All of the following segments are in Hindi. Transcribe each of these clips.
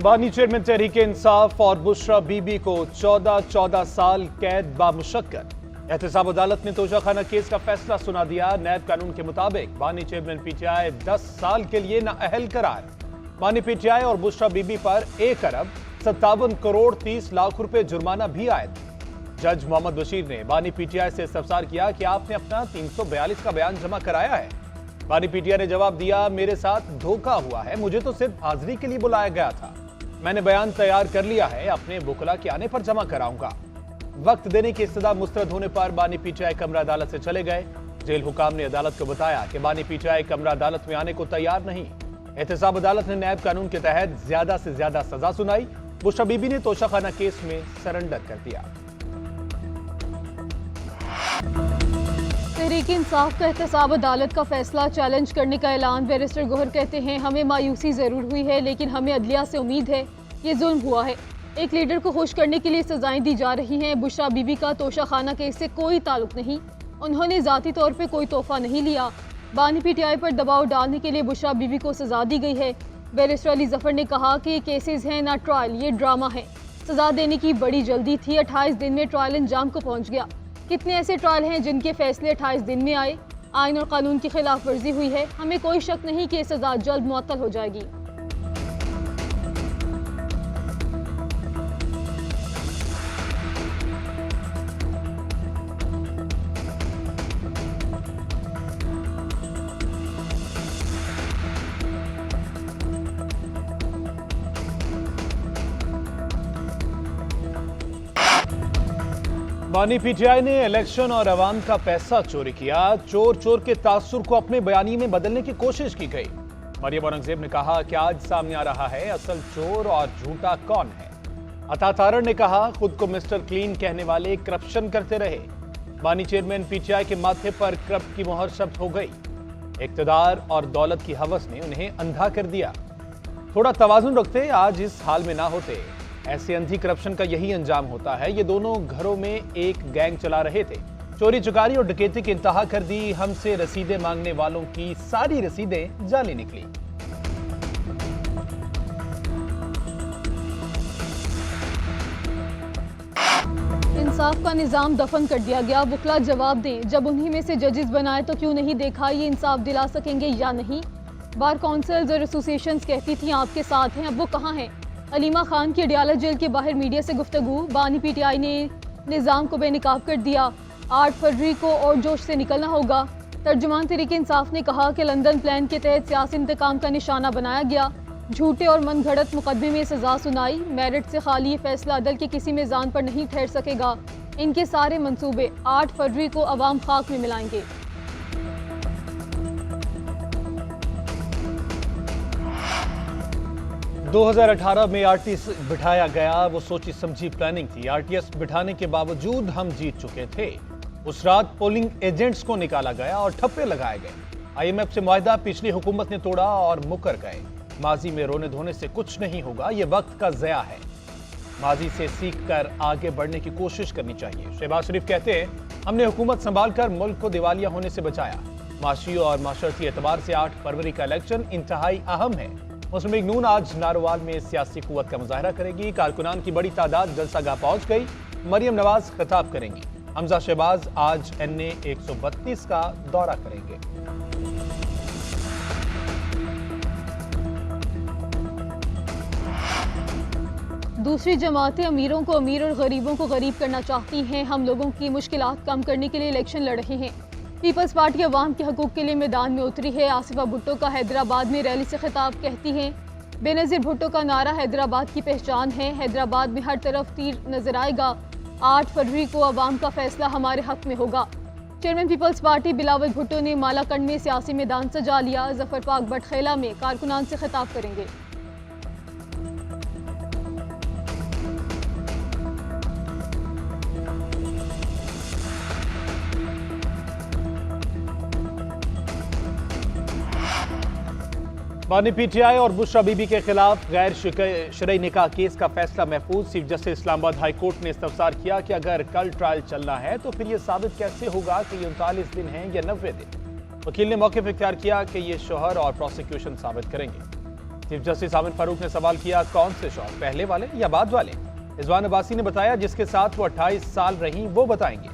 बानी चेयरमैन तहरीक इंसाफ और बुशरा बीबी को 14 साल कैद बामुशक्कत। एहतसाब अदालत ने तोशाखाना केस का फैसला सुना दिया। नैब कानून के मुताबिक बानी चेयरमैन पीटीआई 10 साल के लिए नाअहल करार। बानी पीटीआई और बुशरा बीबी पर 1 अरब 57 करोड़ 30 लाख रुपए जुर्माना भी आयद। जज मोहम्मद बशीर ने बानी पीटीआई से इस्तफसार किया कि आपने अपना 342 का बयान जमा कराया है। बानी पीटीआई ने जवाब दिया, मेरे साथ धोखा हुआ है, मुझे तो सिर्फ हाजिरी के लिए बुलाया गया था। मैंने बयान तैयार कर लिया है, अपने वुकला के आने पर जमा कराऊंगा। वक्त देने की इस्तदा मुस्तरद होने पर बानी पीटीआई कमरा अदालत से चले गए। जेल हुकाम ने अदालत को बताया कि बानी पीटीआई कमरा अदालत में आने को तैयार नहीं। एहतसाब अदालत ने नैब कानून के तहत ज्यादा से ज्यादा सजा सुनाई। बुशरा बीबी ने तोशाखाना केस में सरेंडर कर दिया। तहरीक इंसाफ का एहतसाब अदालत का फैसला चैलेंज करने का ऐलान। बैरिस्टर गोहर कहते हैं, हमें मायूसी जरूर हुई है, लेकिन हमें अदलिया से उम्मीद है। ये जुल्म हुआ है। एक लीडर को खुश करने के लिए सजाएं दी जा रही हैं। बुशरा बीबी का तोशाखाना केस से कोई ताल्लुक नहीं। उन्होंने जाती तौर पर कोई तोहफा नहीं लिया। बानी पीटीआई पर दबाव डालने के लिए बुशरा बीबी को सजा दी गई है। बैरिस्टर अली जफर ने कहा कि ये केसेस हैं ना ट्रायल, ये ड्रामा है। सजा देने की बड़ी जल्दी थी। 28 दिन में ट्रायल अंजाम को पहुंच गया। कितने ऐसे ट्रायल हैं जिनके फैसले 28 दिन में आए। आइन और कानून की खिलाफ वर्जी हुई है। हमें कोई शक नहीं कि सजा जल्द मुअत्तल हो जाएगी। बानी पीटीआई ने इलेक्शन और अवाम का पैसा चोरी किया। चोर चोर के तासुर को अपने बयानी में बदलने की कोशिश की गई। मरियम औरंगजेब ने कहा कि आज सामने आ रहा है असल चोर और झूठा कौन है। अता तारड़ ने कहा, खुद को मिस्टर क्लीन कहने वाले करप्शन करते रहे। बानी चेयरमैन पीटीआई के माथे पर करप्ट की मोहर शब्द हो गई। इक्तदार और दौलत की हवस ने उन्हें अंधा कर दिया। थोड़ा तवाजुन रखते आज इस हाल में ना होते। ऐसे अंधी करप्शन का यही अंजाम होता है। ये दोनों घरों में एक गैंग चला रहे थे। चोरी चुकारी और डकैती की इंतहा कर दी। हमसे रसीदें मांगने वालों की सारी रसीदें जाली निकली। इंसाफ का निजाम दफन कर दिया गया। वुकला जवाब दें, जब उन्हीं में से जजेस बनाए तो क्यों नहीं देखा ये इंसाफ दिला सकेंगे या नहीं। बार काउंसिल्स और एसोसिएशन कहती थी आपके साथ हैं, अब वो कहाँ हैं। अलीमा खान की अडियाला जेल के बाहर मीडिया से गुफ्तगू। बानी पीटीआई ने निज़ाम को बेनकाब कर दिया। 8 फरवरी को और जोश से निकलना होगा। तर्जुमान तहरीक इंसाफ ने कहा कि लंदन प्लान के तहत सियासी इंतकाम का निशाना बनाया गया। झूठे और मनगढ़ंत मुकदमे में सजा सुनाई। मेरिट से खाली ये फैसला अदल के किसी मेज़ान पर नहीं ठहर सकेगा। इनके सारे मंसूबे 8 फरवरी को अवाम खाक में मिलाएंगे। दो 2018 में आरटीएस बिठाया गया, वो सोची समझी प्लानिंग थी। आरटीएस बिठाने के बावजूद हम जीत चुके थे। उस रात पोलिंग एजेंट्स को निकाला गया और ठप्पे लगाए गए। आईएमएफ से मुआहदा पिछली हुकूमत ने तोड़ा और मुकर गए। माजी में रोने धोने से कुछ नहीं होगा, ये वक्त का ज़या है। माजी से सीख कर आगे बढ़ने की कोशिश करनी चाहिए। शहबाज शरीफ कहते हैं, हमने हुकूमत संभाल कर मुल्क को दिवालिया होने से बचाया। माशी और माशरती एतबार से 8 फरवरी का इलेक्शन इंतहाई अहम है। मुस्लिम लीग नून आज नारोवाल में सियासी कुव्वत का मुजाहरा करेगी। कारकुनान की बड़ी तादाद जलसागाह पहुंच गई। मरियम नवाज खिताब करेंगी। हमजा शहबाज आज NA 132 का दौरा करेंगे। दूसरी जमातें अमीरों को अमीर और गरीबों को गरीब करना चाहती हैं। हम लोगों की मुश्किलात कम करने के लिए इलेक्शन लड़ रहे हैं। पीपल्स पार्टी अवाम के हकूक़ के लिए मैदान में उतरी है। आसिफा भुट्टो का हैदराबाद में रैली से खिताब कहती हैं, बेनज़ीर भुट्टो का नारा हैदराबाद की पहचान है। हैदराबाद में हर तरफ तीर नजर आएगा। 8 फरवरी को अवाम का फैसला हमारे हक में होगा। चेयरमैन पीपल्स पार्टी बिलावल भुट्टो ने मालाकंड में सियासी मैदान सजा लिया। जफर पाक बटखेला में कारकुनान से खिताब करेंगे। बानी पीटीआई और बुशरा बीबी के खिलाफ गैर शरई निकाह केस का फैसला महफूज। Chief justice Islamabad high court ने इस्तफसार किया कि अगर कल ट्रायल चलना है तो फिर यह साबित कैसे होगा कि ये 39 दिन हैं या 90 दिन। वकील ने मौके पर इख्तियार किया कि ये शोहर और प्रोसिक्यूशन साबित करेंगे। चीफ जस्टिस आमिर फारूक ने सवाल किया, कौन से शौहर, पहले वाले या बाद वाले? रिजवान अब्बासी ने बताया, जिसके साथ वो 28 साल रहीं वो बताएंगे।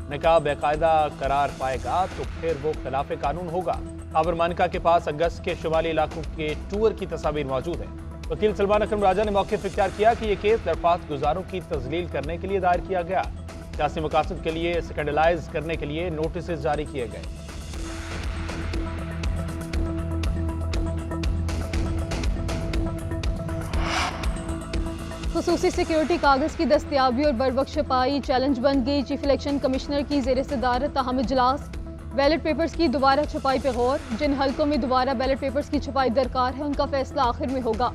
निकाह बेकायदा करार पाएगा तो फिर वो खिलाफ कानून होगा। आबर मानिका के पास अगस्त के शुमाली इलाकों के टूर की तस्वीर मौजूद है। वकील सलमान अकरम राजा ने मौक़िफ़ इख्तियार किया कि यह केस दरख्वास्त गुजारों की तजलील करने के लिए दायर किया गया। सियासी मकासद के लिए स्कैंडलाइज करने के लिए नोटिस जारी किए गए। खुसूसी सिक्योरिटी कागज की दस्तयाबी और बरवक्त छपाई चैलेंज बन गई। चीफ इलेक्शन कमिश्नर की ज़ेर सदारत अहम इजलास। बैलेट पेपर्स की दोबारा छपाई पे गौर। जिन हलकों में दोबारा बैलेट पेपर्स की छपाई दरकार है उनका फैसला आखिर में होगा।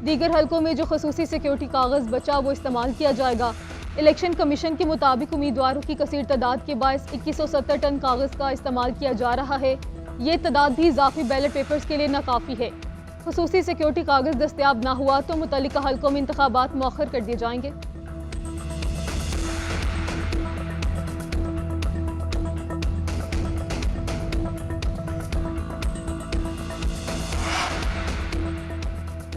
दीगर हलकों में जो खुसूसी सिक्योरिटी कागज बचा वो इस्तेमाल किया जाएगा। इलेक्शन कमीशन के मुताबिक उम्मीदवारों की कसीर तादाद के बायस 2170 टन कागज का इस्तेमाल किया जा रहा है। ये तादाद भी इजाफी बैलेट पेपर्स के लिए नाकाफी है। खुसूसी सिक्योरिटी कागज दस्तयाब ना हुआ तो मुतल्लिका हलकों में इंतखाबात मौखर कर दिए जाएंगे।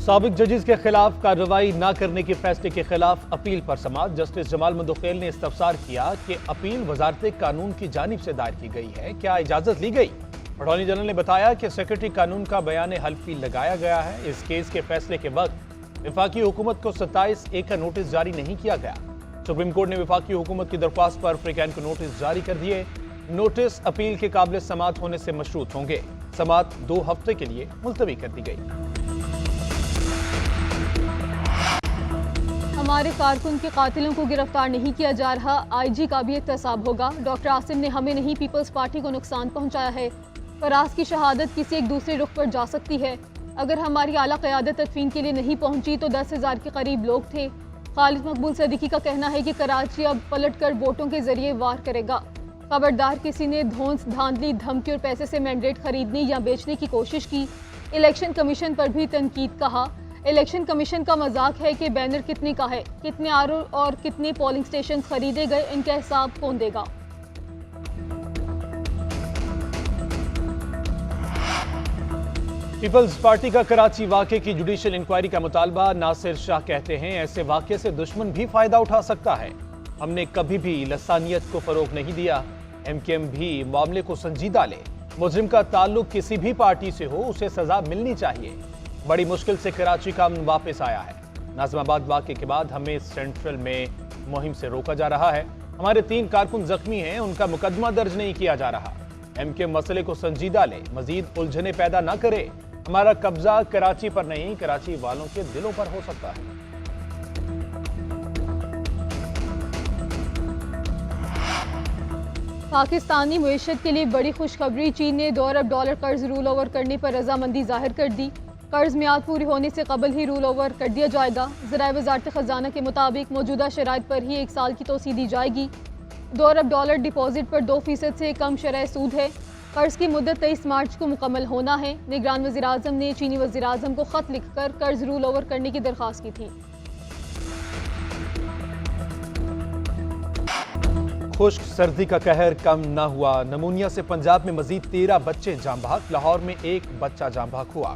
साबिक जजेस के खिलाफ कार्रवाई न करने के फैसले के खिलाफ अपील पर समाअत। जस्टिस जमाल मंदोखेल ने इस्तफसार किया कि अपील वजारत कानून की जानिब से दायर की गई है, क्या इजाजत ली गई? अटॉर्नी जनरल ने बताया कि सेक्रेटरी कानून का बयान हल्फी लगाया गया है। इस केस के फैसले के वक्त वफाकी हुकूमत को 27A का नोटिस जारी नहीं किया गया। सुप्रीम कोर्ट ने वफाकी हुकूमत की दरख्वास्त पर फ्रीकैन को नोटिस जारी कर दिए। नोटिस अपील के काबिल समाअत होने से मशरूत होंगे। समाअत 2 हफ्ते के लिए मुलतवी कर दी गई। हमारे कारकुन के कातिलों को गिरफ्तार नहीं किया जा रहा, IG का भी एहतसाब होगा। डॉक्टर आसिम ने हमें नहीं पीपल्स पार्टी को नुकसान पहुंचाया है। फराज की शहादत किसी एक दूसरे रुख पर जा सकती है। अगर हमारी आला क़यादत तदफीन के लिए नहीं पहुंची तो 10,000 के करीब लोग थे। खालिद मकबूल सदीकी का कहना है कि कराची अब पलट कर वोटों के जरिए वार करेगा। खबरदार किसी ने धौंस, धांधली, धमकी और पैसे से मैंडेट खरीदने या बेचने की कोशिश की। इलेक्शन कमीशन पर भी तनकीद। कहा, इलेक्शन कमीशन का मजाक है कि बैनर कितने का है, कितने RO और कितने पोलिंग स्टेशन खरीदे गए, इनका हिसाब कौन देगा? पीपल्स पार्टी का कराची वाक़े की जुडिशियल इंक्वायरी का मुतालबा। नासिर शाह कहते हैं, ऐसे वाक़े से दुश्मन भी फायदा उठा सकता है। हमने कभी भी लसानियत को फरोग नहीं दिया। MKM भी मामले को संजीदा ले। मुजरिम का ताल्लुक किसी भी पार्टी से हो, उसे सजा मिलनी चाहिए। बड़ी मुश्किल से कराची का अमन वापस आया है। नाज़िमाबाद वाक़े के बाद हमें सेंट्रल में मुहिम से रोका जा रहा है। हमारे 3 कारकुन जख्मी हैं, उनका मुकदमा दर्ज नहीं किया जा रहा। MKM मसले को संजीदा ले, मजीद उलझने पैदा न करे। हमारा कब्जा कराची पर नहीं, कराची वालों के दिलों पर हो सकता है। पाकिस्तानी मईशत के लिए बड़ी खुशखबरी। चीन ने $2 अरब कर्ज रूल ओवर करने पर रजामंदी जाहिर कर दी। कर्ज मियाद पूरी होने से कबल ही रूल ओवर कर दिया जाएगा। ज़राए वज़ारत ख़जाना के मुताबिक मौजूदा शराइत पर ही 1 साल की तोसी दी जाएगी। $2 अरब डिपॉजिट पर 2% से कम शरह सूद है। कर्ज की मुद्दत 23 मार्च को मुकम्मल होना है। निगरान वज़ीर आज़म ने चीनी वज़ीर आज़म को ख़त लिखकर कर्ज रूल ओवर करने की दरख्वास्त की थी। खुश्क सर्दी का कहर कम न हुआ। नमूनिया से पंजाब में मजीद 13 बच्चे जाँ बहक। लाहौर में 1 बच्चा जाँ बहक हुआ।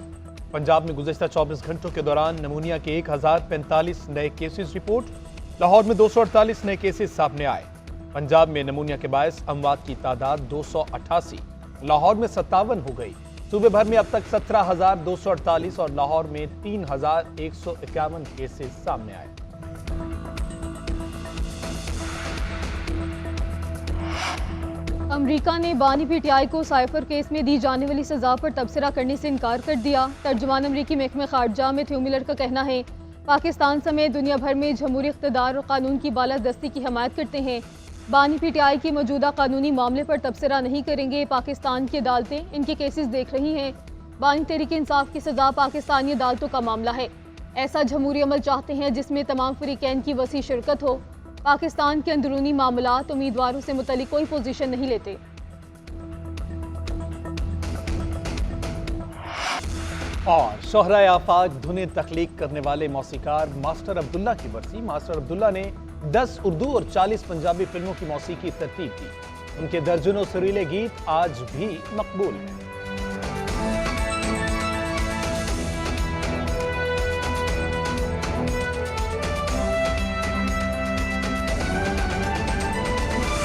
पंजाब में गुज़श्ता 24 घंटों के दौरान नमूनिया के 1045 नए केसेस रिपोर्ट। लाहौर में 248 नए केसेस सामने आए। पंजाब में नमूनिया के बायस अमवात की तादाद 288, लाहौर में 57 हो गई। सूबे भर में अब तक 17,248 और लाहौर में 3,151 केसेस सामने आए। अमरीका ने बानी PTI को साइफर केस में दी जाने वाली सजा पर तबसरा करने से इनकार कर दिया। तर्जुमान अमरीकी महकमे खारजा मैथ्यू मिलर का कहना है, पाकिस्तान समेत दुनिया भर में जमहूरी इक़्तिदार और कानून की बालादस्ती की हमायत करते हैं। बानी PTI के मौजूदा कानूनी मामले पर तबसरा नहीं करेंगे। पाकिस्तान की अदालतें इनके केसेस देख रही हैं। बानी तहरीक इंसाफ की सजा पाकिस्तानी अदालतों का मामला है। ऐसा जमहूरी अमल चाहते हैं जिसमें तमाम फरीकैन की वसी शिरकत हो। पाकिस्तान के अंदरूनी मामलात उम्मीदवारों से मुतल्लिक कोई पोजीशन नहीं लेते। और शोहराए आफाक धुनें तख्लीक करने वाले मौसीकार मास्टर अब्दुल्ला की बरसी। मास्टर अब्दुल्ला ने 10 उर्दू और 40 पंजाबी फिल्मों की मौसीकी तरतीब दी। उनके दर्जनों सुरीले गीत आज भी मकबूल हैं।